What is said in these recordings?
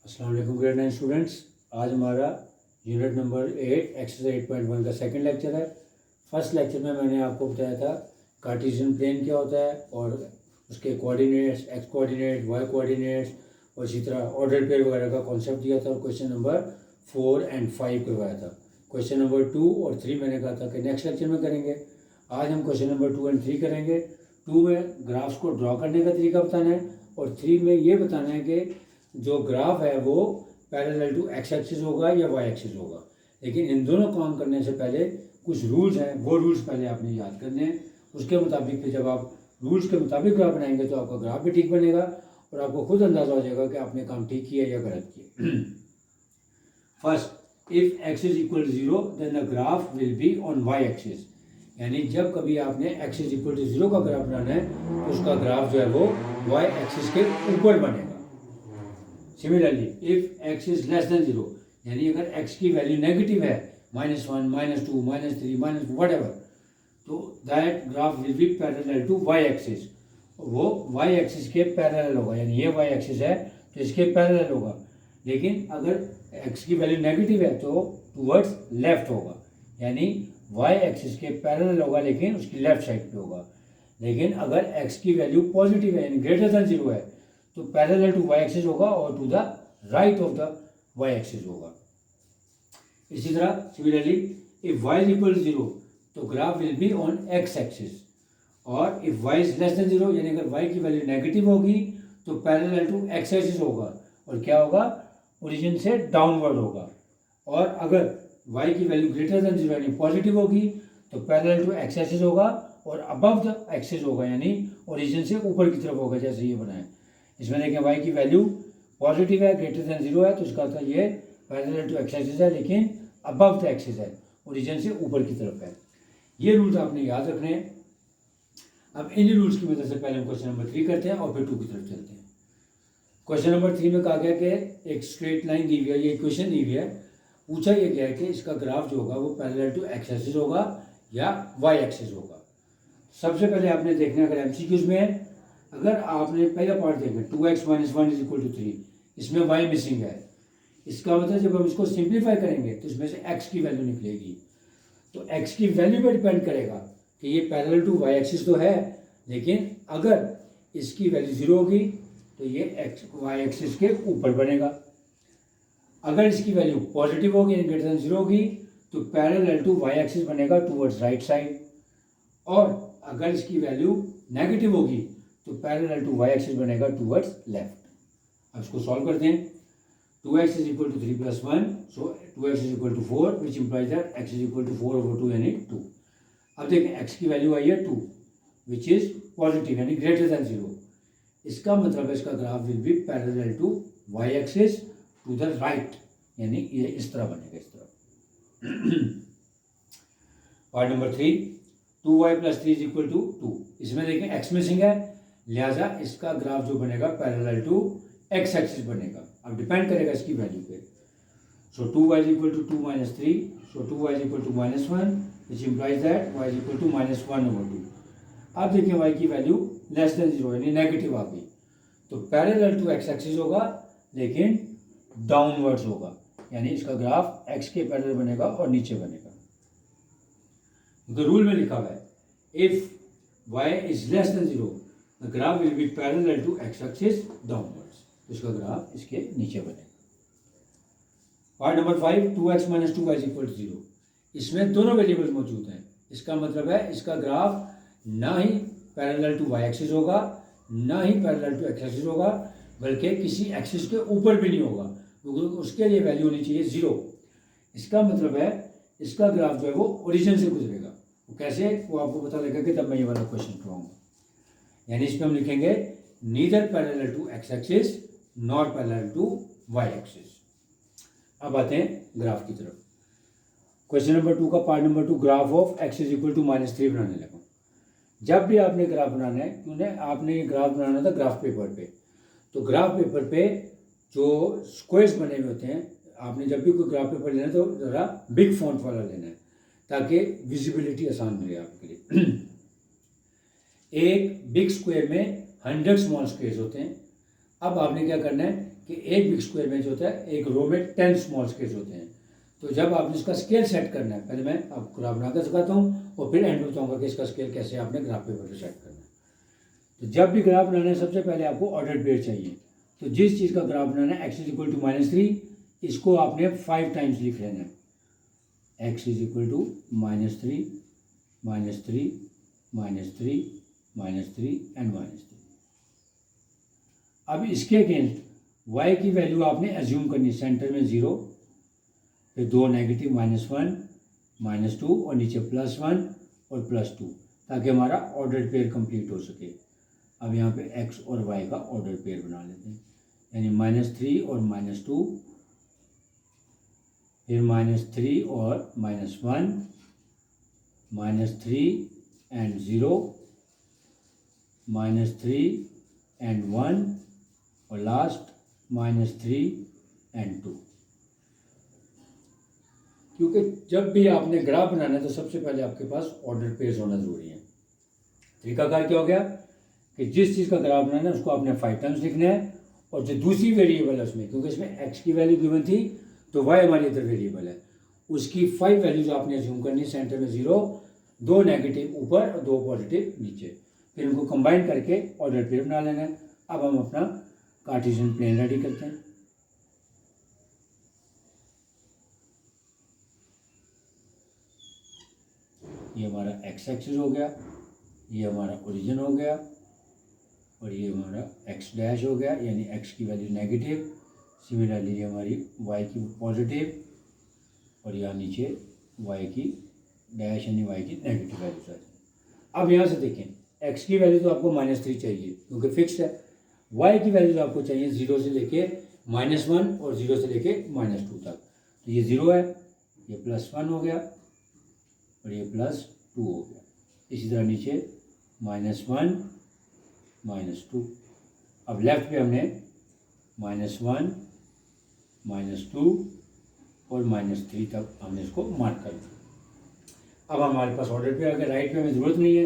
अस्सलाम वालेकुम grade 9 students. आज हमारा यूनिट नंबर 8 एक्सरसाइज 8.1 का सेकंड लेक्चर है। फर्स्ट लेक्चर में मैंने आपको बताया था कार्टेशियन प्लेन क्या होता है और उसके coordinates, X coordinate, Y coordinates और इसी तरह ऑर्डर पेयर वगैरह का कॉन्सेप्ट दिया था और क्वेश्चन नंबर 4 और 5 करवाया था। क्वेश्चन नंबर 2 और 3 मैंने कहा था कि नेक्स्ट लेक्चर में करेंगे। आज हम क्वेश्चन नंबर 2 और 3 करेंगे। 2 में ग्राफ्स को ड्रॉ करने का तरीका बताना है और 3 में ये बताना है कि जो ग्राफ है वो पैरेलल टू एक्स एक्सिस होगा या वाई एक्सिस होगा। लेकिन इन दोनों काम करने से पहले कुछ रूल्स हैं, वो रूल्स पहले आपने याद करने हैं। उसके मुताबिक फिर जब आप रूल्स के मुताबिक ग्राफ बनाएंगे तो आपका ग्राफ भी ठीक बनेगा और आपको खुद अंदाज़ा हो जाएगा कि आपने काम ठीक किया या गलत किया। First, if X is equal to 0 then the graph will be on Y axis. यानी जब कभी आपने एक्स इज इक्वल टू 0 का ग्राफ बनाना है तो उसका ग्राफ जो है वो वाई एक्सिस के ऊपर बनेगा। Similarly if X is less than 0 यानी अगर एक्स की वैल्यू नेगेटिव है -1, -2, -3, -whatever, तो that graph will be parallel to Y axis. वो वाई एक्सिस के पैरेलल होगा, यानी ये वाई एक्सिस है तो इसके पैरेलल होगा। लेकिन अगर एक्स की वैल्यू नेगेटिव है तो टूवर्ड्स लेफ्ट होगा, यानी वाई एक्सिस के पैरेलल होगा लेकिन उसकी लेफ्ट साइड पे होगा। लेकिन अगर एक्स की वैल्यू पॉजिटिव है यानी ग्रेटर देन 0 है तो पैरेलल टू वाई एक्सिस होगा और to the right of the Y axis होगा। इसी तरह similarly if Y is equal to 0 तो graph will be on X axis, और if Y is less than 0 यानी अगर वाई की वैल्यू नेगेटिव होगी तो पैरेलल टू एक्स एक्सिस होगा और क्या होगा, ओरिजिन से डाउनवर्ड होगा। और अगर वाई की वैल्यू ग्रेटर देन 0 यानी पॉजिटिव होगी तो पैरेलल टू एक्स एक्सिस होगा और अबव द एक्सिस होगा, यानी ओरिजिन से ऊपर की तरफ होगा, जैसे ये बनाए। इसमें देखें वाई की वैल्यू पॉजिटिव है, ग्रेटर देन 0 है, तो इसका अर्थ ये पैरेलल टू एक्स एक्सिस है लेकिन अबव द एक्सिस है, ओरिजिन से ऊपर की तरफ है। ये रूल्स आपने याद रखने हैं। अब इन रूल्स की मदद से पहले हम क्वेश्चन नंबर 3 करते हैं और फिर 2 की तरफ चलते हैं। क्वेश्चन नंबर 3 में कहा गया कि एक स्ट्रेट लाइन दी हुई है, ये इक्वेशन दी हुई है। पूछा यह गया है कि इसका ग्राफ जो होगा वो पैरेलल टू एक्स एक्सिस होगा या वाई एक्सिस होगा। सबसे पहले आपने देखना है, अगर एमसीक्यूज में है, अगर आपने पहला पार्ट देखा 2x - 1 = 3, इसमें y मिसिंग है। इसका मतलब जब हम इसको सिंप्लीफाई करेंगे तो इसमें से x की वैल्यू निकलेगी। तो x की वैल्यू पर डिपेंड करेगा कि ये पैरेलल टू y एक्सिस तो है, लेकिन अगर इसकी वैल्यू 0 होगी तो ये y एक्सिस के ऊपर बनेगा। अगर इसकी वैल्यू पॉजिटिव होगी यानी ग्रेटर देन 0 होगी तो पैरेलल टू y एक्सिस बनेगा टूवर्ड्स राइट साइड। और अगर इसकी वैल्यू नेगेटिव होगी तो पैरेलल टू वाई एक्सिस बनेगा टूवर्ड्स लेफ्ट। अब इसको सॉल्व करते हैं। 2x = 3 + 1, so 2x = 4 which implies that x = 4/2 यानी 2। अब देखें x की वैल्यू आई है 2 विच इज पॉजिटिव यानी ग्रेटर देन 0। इसका मतलब है इसका graph will be parallel to Y axis to the right, यानी ये इस तरह बनेगा, इस तरह। Part number 3, 2y + 3 = 2। इसमें देखें x मिसिंग है, लिहाजा इसका ग्राफ जो बनेगा पैरेलल टू एक्स एक्सिस बनेगा। अब डिपेंड करेगा इसकी वैल्यू पे। सो 2y = 2 - 3, so 2y = -1 which implies that y = -1/2। अब देखिए y की वैल्यू लेस देन 0 यानी नेगेटिव आ गई तो पैरेलल टू एक्स एक्सिस होगा लेकिन डाउनवर्ड्स होगा, यानी इसका ग्राफ x के पैरेलल बनेगा और नीचे बनेगा। रूल में लिखा हुआ है if y is less than 0 the graph will be parallel to x axis downwards, तो इसका ग्राफ इसके नीचे बनेगा। Part number 5, 2x - 2y = 0। इसमें दोनों वेरिएबल्स मौजूद हैं। इसका मतलब है इसका ग्राफ ना ही पैरेलल टू y एक्सिस होगा ना ही पैरेलल टू x एक्सिस होगा, बल्कि किसी एक्सिस के ऊपर भी नहीं होगा, क्योंकि उसके लिए वैल्यू होनी चाहिए 0। इसका मतलब है इसका ग्राफ जो है वो ओरिजिन से गुजरेगा। वो कैसे, वो आपको पता लगेगा कि तब मैं ये वाला क्वेश्चन कराऊंगा। यानी इस पर हम लिखेंगे neither parallel to X axis not parallel to Y axis. अब आते हैं ग्राफ की तरफ। क्वेश्चन नंबर 2 का part number 2, graph of x = -3 बनाने लगा। जब भी आपने ग्राफ बनाना है, क्योंकि आपने ये ग्राफ बनाना था ग्राफ पेपर पे, तो ग्राफ पेपर पे जो स्क्वायर्स बने हुए होते हैं, आपने जब भी कोई ग्राफ पेपर लेना है तो ज़रा बिग फॉन्ट वाला लेना है ताकि विजिबिलिटी आसान मिले आपके लिए। एक बिग स्क्वायर में 100 स्मॉल स्क्वायर्स होते हैं। अब आपने क्या करना है कि एक बिग स्क्वायर में जो होता है एक रो में 10 स्मॉल स्क्वायर्स होते हैं। तो जब आपने इसका स्केल सेट करना है, पहले मैं आपको ग्राफ बनाकर सिखाता हूँ और फिर एंड में बताऊँगा कि इसका स्केल कैसे आपने ग्राफ पेपर पर सेट करना है। तो जब भी ग्राफ बनाना है सबसे पहले आपको ऑर्डर पेयर चाहिए। तो जिस चीज़ का ग्राफ बनाना है x इज इक्वल टू -3, इसको आपने 5 टाइम्स लिख लेना है। x is equal to -3 -3 -3 -3 and -3। अब इसके अगेंस्ट y की वैल्यू आपने एज्यूम करनी, सेंटर में 0, फिर 2 नेगेटिव -1 -2 और नीचे +1 और +2, ताकि हमारा ऑर्डर पेयर कंप्लीट हो सके। अब यहाँ पे x और y का ऑर्डर पेयर बना लेते हैं, यानी -3 और -2, फिर -3 और -1, -3 एंड 0, -3 एंड 1 और लास्ट -3 एंड 2। क्योंकि जब भी आपने ग्राफ बनाना है तो सबसे पहले आपके पास ऑर्डर पेयर्स होना जरूरी है। तरीकाकार क्या हो गया कि जिस चीज़ का ग्राफ बनाना है उसको आपने 5 टाइम्स लिखना है, और जो दूसरी वेरिएबल है उसमें, क्योंकि इसमें x की वैल्यू गिवन थी तो y हमारी इधर वेरिएबल है, उसकी 5 वैल्यूज आपने अज्यूम करनी, सेंटर में 0, 2 नेगेटिव ऊपर और 2 पॉजिटिव नीचे, फिर उनको कंबाइन करके ऑर्डर पेयर बना लेना है। अब हम अपना कार्टेशियन प्लेन रेडी करते हैं। ये हमारा x एक्सिस हो गया, ये हमारा ओरिजिन हो गया, और ये हमारा x डैश हो गया, यानी x की वैल्यू नेगेटिव। सिमिलरली ये हमारी y की पॉजिटिव, और यहाँ नीचे y की डैश यानी y की नेगेटिव वैल्यू है। अब यहाँ से देखें, x की वैल्यू तो आपको -3 चाहिए क्योंकि फिक्स्ड है, y की वैल्यू तो आपको चाहिए 0 से लेके -1 और 0 से लेके -2 तक। तो ये 0 है, ये +1 हो गया और ये +2 हो गया। इसी तरह नीचे -1 -2। अब लेफ्ट पे हमने -1 -2 और -3 तक हमने इसको मार्क कर दिया। अब हमारे पास ऑर्डर पे अगर राइट पे हमें ज़रूरत नहीं है,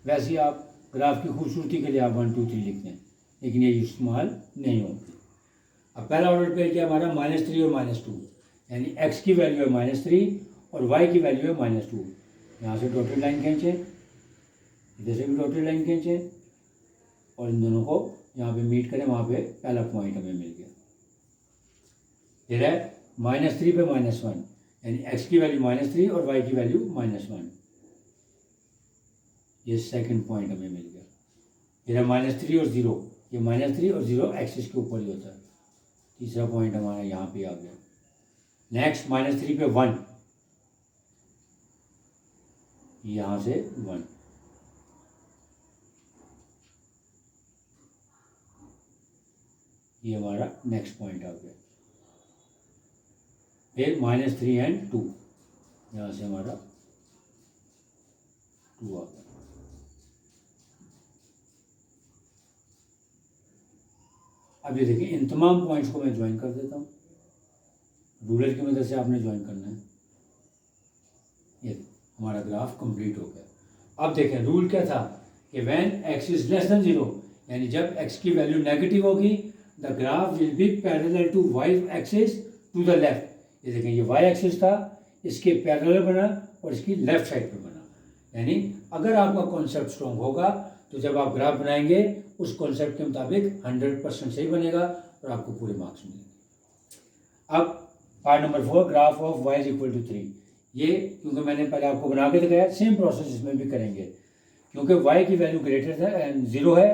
वैसे ही आप ग्राफ की खूबसूरती के लिए आप 1 2 3 लिखते हैं, लेकिन ये इस्तेमाल नहीं होती। अब पहला ऑर्डर पे क्या हमारा -3 और -2, यानी x की वैल्यू है -3 और y की वैल्यू है -2। यहाँ से डॉटेड लाइन खींचे, इधर से भी डॉटेड लाइन खींचे, और इन दोनों को यहाँ पे मीट करें, वहाँ पे पहला पॉइंट हमें मिल गया। फिर है -3 पे -1, यानी x की वैल्यू -3 और y की वैल्यू -1, ये सेकंड पॉइंट हमें मिल गया। फिर है -3 और 0, ये -3 और 0 एक्सिस के ऊपर ही होता है, तीसरा पॉइंट हमारा यहाँ पे आ गया। नेक्स्ट -3 पे 1, यहाँ से 1, ये हमारा नेक्स्ट पॉइंट आ गया। फिर -3 एंड 2, यहाँ से हमारा 2 आ गया। अब ये देखिए, इन तमाम पॉइंट्स को मैं ज्वाइन कर देता हूँ, रूलर की मदद से आपने ज्वाइन करना है। ये हमारा ग्राफ कंप्लीट हो गया। अब देखें, रूल क्या था कि when x is less than 0, यानी जब x की वैल्यू नेगेटिव होगी, the graph will be parallel to y axis to the left. ये देखें, ये y एक्सिस था, इसके पैरेलल बना और इसकी लेफ्ट साइड पे बना। यानी अगर आपका कॉन्सेप्ट स्ट्रॉन्ग होगा तो जब आप ग्राफ बनाएंगे उस कॉन्सेप्ट के मुताबिक 100% सही बनेगा और आपको पूरे मार्क्स मिलेंगे। अब part number 4, graph of y is equal to 3। ये क्योंकि मैंने पहले आपको बना के दिखाया, सेम प्रोसेस इसमें भी करेंगे। क्योंकि y की वैल्यू ग्रेटर है 0 है,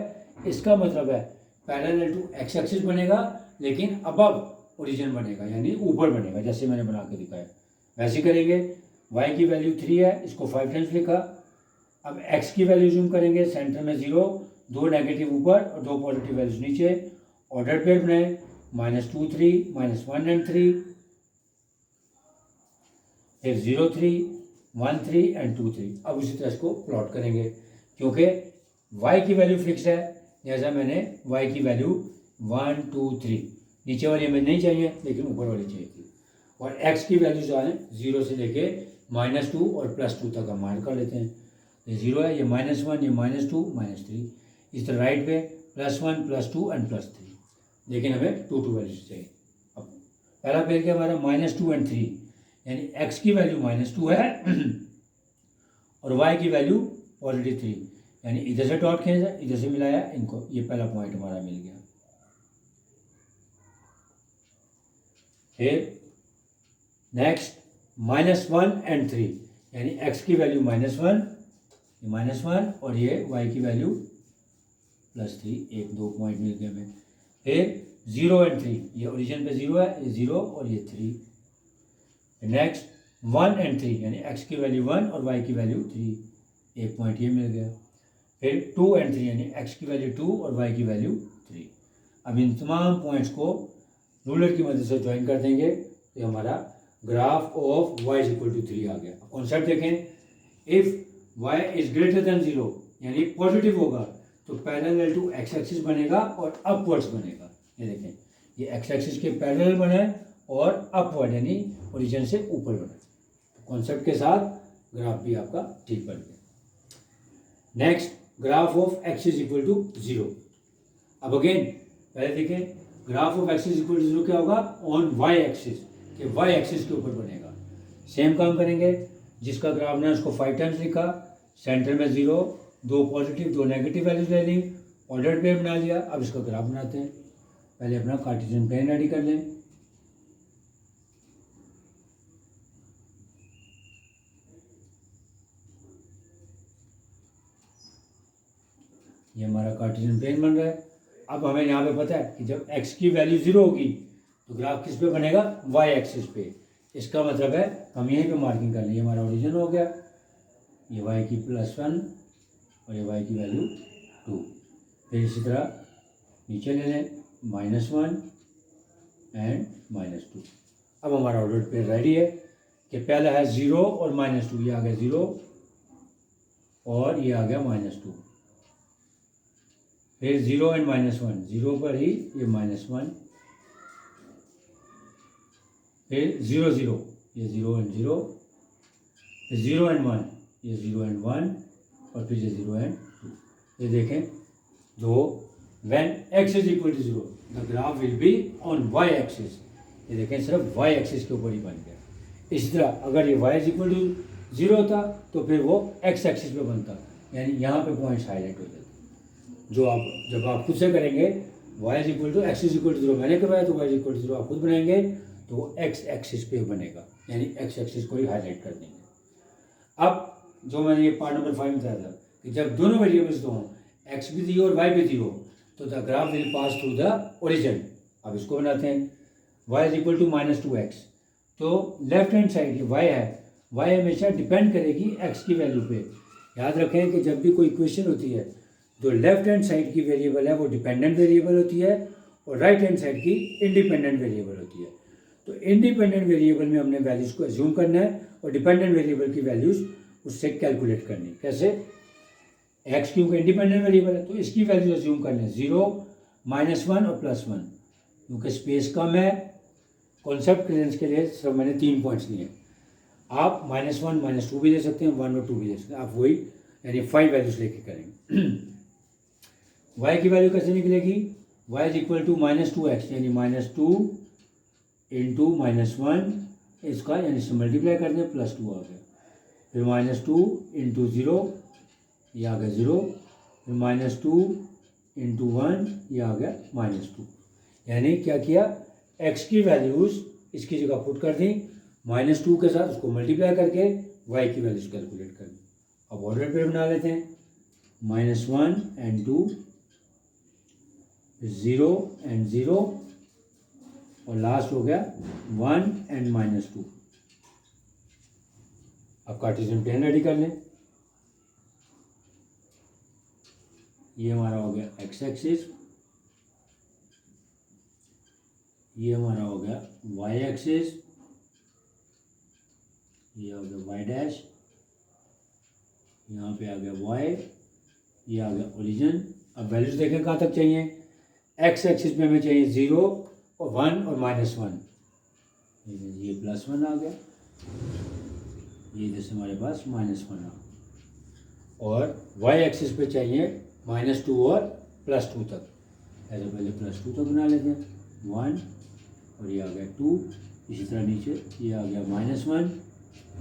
इसका मतलब है पैरेलल टू x एक्सिस बनेगा, लेकिन अबव ओरिजिन बनेगा, यानी ऊपर बनेगा, जैसे मैंने बना के दिखाया वैसे करेंगे। y की वैल्यू 3 है, इसको 5 टाइम्स लिखा। अब x की वैल्यू जूम करेंगे, सेंटर में 0, 2 नेगेटिव ऊपर और 2 पॉजिटिव वैल्यूज नीचे, ऑर्डर पेयर बनाए, -2 3 -1 एंड 3, फिर 0 3 1 3 एंड 2 3। अब उसी तरह इसको प्लॉट करेंगे, क्योंकि y की वैल्यू फिक्स है, जैसा मैंने y की वैल्यू 1 2 3, नीचे वाली हमें नहीं चाहिए लेकिन ऊपर वाली चाहिए थी, और x की वैल्यू जो है 0 से लेके -2 और +2 तक हम मार्क कर लेते हैं। ये 0 है, ये -1, ये -2 -3, इस तरह राइट पे +1 +2 एंड +3। लेकिन हमें 2 वैल्यूज चाहिए। अब पहला पेयर क्या हमारा -2 और 3, यानी x की वैल्यू -2 है और y की वैल्यू +3, यानी इधर से डॉट खींचा इधर से मिलाया इनको, ये पहला पॉइंट हमारा मिल गया। फिर नेक्स्ट -1 और 3, यानी x की वैल्यू -1 और ये y की वैल्यू +3, 1-2 पॉइंट मिल गए हमें। फिर 0 और 3, ये ओरिजिन पे 0 है, ये 0 और ये 3। नेक्स्ट 1 और 3, यानी x की वैल्यू 1 और y की वैल्यू 3, 1 पॉइंट ये मिल गया। फिर 2 और 3, यानी x की वैल्यू 2 और y की वैल्यू 3। अब इन तमाम पॉइंट्स को रूलर की मदद से ज्वाइन कर देंगे तो हमारा ग्राफ ऑफ y = 3 आ गया। कॉन्सेप्ट देखें, if y is greater than 0, यानी पॉजिटिव होगा तो पैरेलल टू x एक्सिस बनेगा और अपवर्ड्स बनेगा। ये देखें, ये x एक्सिस के पैरेलल बना है और अपवर्ड यानी ओरिजिन से ऊपर बना है। कॉन्सेप्ट के साथ ग्राफ भी आपका ठीक बन गया। Next, graph of x = 0। अब अगेन पहले देखें, ग्राफ ऑफ x = 0 क्या होगा, ऑन y एक्सिस, कि y एक्सिस के ऊपर बनेगा। सेम काम करेंगे, जिसका ग्राफ ने उसको 5 टाइम्स लिखा, सेंटर में 0, 2 पॉजिटिव 2 नेगेटिव वैल्यूज ले ली, ऑर्डर पेयर बना लिया। अब इसका ग्राफ बनाते हैं। पहले अपना कार्टेशियन प्लेन रेडी कर लें। ये हमारा कार्टेशियन प्लेन बन रहा है। अब हमें यहाँ पे पता है कि जब x की वैल्यू 0 होगी तो ग्राफ किस पे बनेगा, y एक्सिस पे। इसका मतलब है हम यहीं पे मार्किंग कर लें, ये हमारा ओरिजिन हो गया, ये y की +1 और ये y की वैल्यू 2। फिर इसी तरह नीचे ले लें -1 एंड -2। अब हमारा ऑर्डर पेयर रेडी है कि पहला है 0 और -2, ये आ गया 0 और ये आ गया -2। फिर 0 और -1, 0 पर ही ये -1। फिर 0 0, ये 0 और 0। फिर 0 और 1, ये 0 और 1 और फिर ये 0 और 2। ये देखें, जो when x = 0 the graph will be on y axis. ये देखें, सिर्फ y एक्सिस के ऊपर ही बन गया। इसी तरह अगर ये y = 0 होता तो फिर वो x एक्सिस पे बनता, यानी यहाँ पे पॉइंट्स हाईलाइट हो जाते। जो आप जब आप खुद से करेंगे y = x = 0 मैंने करवाया तो y = 0 आप खुद बनाएंगे तो वो x एक्सिस पे बनेगा, यानी x एक्सिस को ही हाईलाइट कर देंगे। अब जो मैंने ये पार्ट नंबर 5 बताया था कि जब दोनों वेरिएबल्स दो हों, x भी दी हो और y भी दी हो, तो the graph will pass through the origin. अब इसको बनाते हैं, y = -2x। तो लेफ्ट हैंड साइड y है, y हमेशा डिपेंड करेगी x की वैल्यू पे। याद रखें कि जब भी कोई इक्वेशन होती है, जो लेफ्ट हैंड साइड की वेरिएबल है वो डिपेंडेंट वेरिएबल होती है और राइट हैंड साइड की इंडिपेंडेंट वेरिएबल होती है। तो इंडिपेंडेंट वेरिएबल में हमने वैल्यूज़ को एज्यूम करना है और डिपेंडेंट वेरिएबल की वैल्यूज़ उससे कैलकुलेट करनी। कैसे, x क्योंकि इंडिपेंडेंट वेरिएबल है तो इसकी वैल्यू एज्यूम कर लें 0, -1 और +1। क्योंकि स्पेस कम है, कॉन्सेप्ट क्लियरेंस के लिए सिर्फ मैंने 3 पॉइंट्स लिए। आप -1 -2 भी दे सकते हैं, 1 और 2 भी दे सकते हैं। आप वही यानी 5 वैल्यूज लेके करेंगे। y की वैल्यू कैसे निकलेगी, y = -2x, यानी -2 इंटू -1 इसका यानी इससे मल्टीप्लाई कर दें, +2 आ गया। फिर -2 इंटू 0, ये आ गया 0। फिर -2 इंटू 1, ये आ गया -2। यानी क्या किया, x की वैल्यूज़ इसकी जगह पुट कर दी, -2 के साथ उसको मल्टीप्लाई करके y की वैल्यूज कैलकुलेट कर दी। अब ऑर्डर पे बना लेते हैं, -1 और 2, 0 और 0 और लास्ट हो गया 1 और -2। अब कार्टेशियन प्लेन रेडी कर लें। ये हमारा हो गया x एक्सिस, ये हमारा हो गया y एक्सिस, ये हो गया y डैश, यहाँ पे आ गया y, ये आ गया ओरिजिन। अब वैल्यूज देखें कहाँ तक चाहिए, x एक्सिस पे हमें चाहिए 0 और 1 और -1। ये +1 आ गया, ये जैसे हमारे पास -1 आ गया। और y एक्सिस पे चाहिए -2 और +2 तक। ऐसे पहले +2 तक बना लेते हैं, 1 और ये आ गया 2, इसी तरह नीचे ये आ गया -1,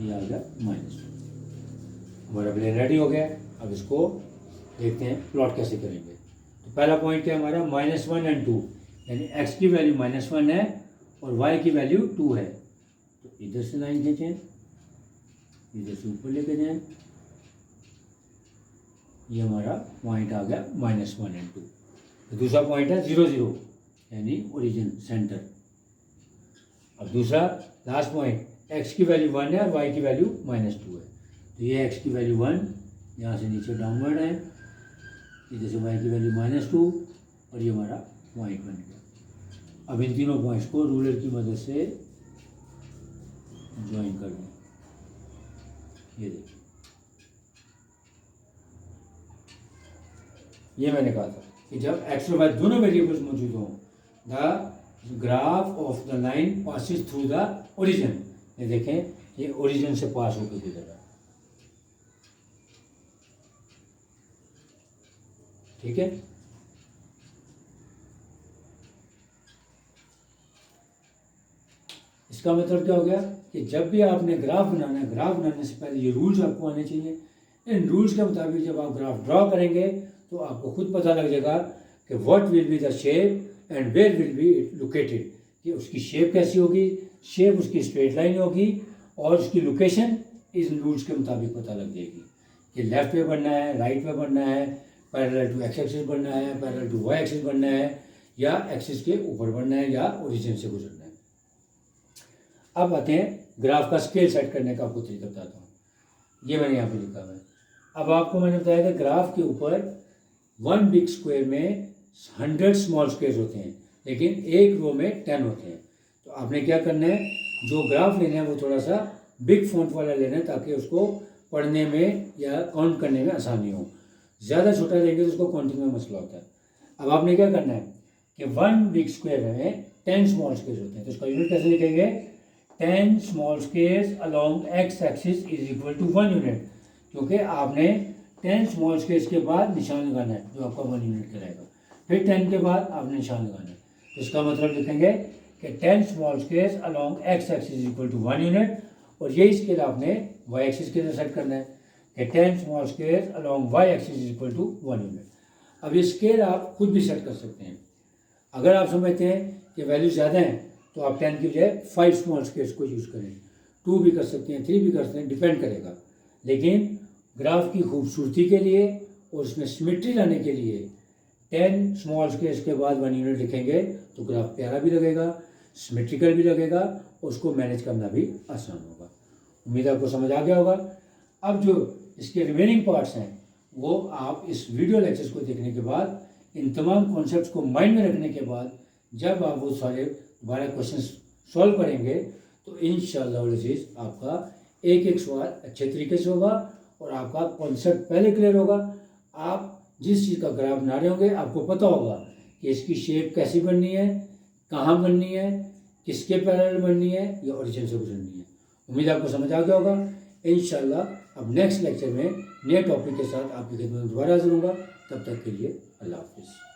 ये आ गया -1। हमारा प्लेन रेडी हो गया। अब इसको देखते हैं प्लॉट कैसे करेंगे। तो पहला पॉइंट क्या है हमारा, -1 और 2, यानी x की वैल्यू -1 है और y की वैल्यू 2 है। तो इधर से लाइन खींचें, इधर से ऊपर लेके जाएं, ये हमारा पॉइंट आ गया -1 और 2। तो दूसरा पॉइंट है 0 0, यानी ओरिजिन सेंटर। अब दूसरा लास्ट पॉइंट, x की वैल्यू 1 है और y की वैल्यू -2 है। तो ये x की वैल्यू 1, यहाँ से नीचे डाउनवर्ड है, इधर से y की वैल्यू -2 और ये हमारा पॉइंट बन गया। अब इन तीनों पॉइंट्स को रूलर की मदद से ज्वाइन कर दें। ये देखिए, ये मैंने कहा था कि जब x और y दोनों वेरिएबल्स मौजूद हों, the graph of the line passes through the origin. ये देखें, ये ओरिजिन से पास होकर गुजरा, ठीक है। इसका मतलब क्या हो गया कि जब भी आपने ग्राफ बनाना है, ग्राफ बनाने से पहले ये रूल्स आपको आने चाहिए। इन रूल्स के मुताबिक जब आप ग्राफ ड्रॉ करेंगे तो आपको खुद पता लग जाएगा कि what will be the shape and where will be it located, कि उसकी शेप कैसी होगी, शेप उसकी स्ट्रेट लाइन होगी और उसकी लोकेशन इन रूल्स के मुताबिक पता लग जाएगी कि लेफ्ट पे बनना है, राइट पे बनना है, पैरेलल टू एक्स एक्सिस बनना है, पैरेलल टू वाई एक्सिस बनना है, या एक्सिस के ऊपर बनना है, या ओरिजिन से गुजरना है। अब आते हैं ग्राफ का स्केल सेट करने का, आपको तरीका बताता हूँ। ये मैंने यहाँ पे लिखा है। अब आपको मैंने बताया कि ग्राफ के ऊपर 1 बिग स्क्वायर में 100 स्मॉल स्क्वायर्स होते हैं, लेकिन एक रो में 10 होते हैं। तो आपने क्या करना है, जो ग्राफ लेना है वो थोड़ा सा बिग फॉन्ट वाला लेना है, ताकि उसको पढ़ने में या काउंट करने में आसानी हो। ज़्यादा छोटा लेंगे तो उसको काउंटिंग में मसला होता है। अब आपने क्या करना है कि 1 बिग स्क्वायर में 10 स्मॉल स्क्वायर्स होते हैं, तो उसका यूनिट कैसे लिखेंगे, 10 small squares along X axis is equal to 1 unit, क्योंकि आपने 10 स्मॉल स्क्वायर्स के बाद निशान लगाना है जो आपका 1 यूनिट कहलाएगा। फिर 10 के बाद आपने निशान लगाना है, तो इसका मतलब लिखेंगे कि 10 small squares along X axis is equal to 1 unit, और ये स्केल आपने वाई एक्सिस के लिए सेट करना है कि 10 small squares along Y axis is equal to 1 unit. अब ये स्केल आप खुद भी सेट कर सकते हैं। अगर आप समझते हैं कि वैल्यू ज़्यादा है तो आप 10 की बजाय 5 स्मॉल स्क्वायर्स को यूज़ करें, 2 भी कर सकते हैं, 3 भी कर सकते हैं, डिपेंड करेगा। लेकिन ग्राफ की खूबसूरती के लिए और उसमें सिमेट्री लाने के लिए 10 स्मॉल स्क्वायर्स के बाद 1 यूनिट लिखेंगे तो ग्राफ प्यारा भी लगेगा, सिमेट्रिकल भी लगेगा, उसको मैनेज करना भी आसान होगा। उम्मीद आपको समझ आ गया होगा। अब जो इसके रिमेनिंग पार्ट्स हैं वो आप इस वीडियो लेक्चर्स को देखने के बाद, इन तमाम कॉन्सेप्ट्स को माइंड में रखने के बाद, जब आप वो सारे 12 क्वेश्चन सॉल्व करेंगे तो इंशाअल्लाह अज़ीज़ आपका एक एक सवाल अच्छे तरीके से होगा और आपका कॉन्सेप्ट पहले क्लियर होगा। आप जिस चीज़ का ग्राफ बना रहे होंगे आपको पता होगा कि इसकी शेप कैसी बननी है, कहाँ बननी है, किसके पैरेलल बननी है, या ओरिजिन से गुजरनी है। उम्मीद आपको समझ आ गया होगा। इंशाअल्लाह अब नेक्स्ट लेक्चर में नए टॉपिक के साथ आपकी खिदमत में दोबारा हाजिर होगा। तब तक के लिए अल्लाह हाफ़िज़।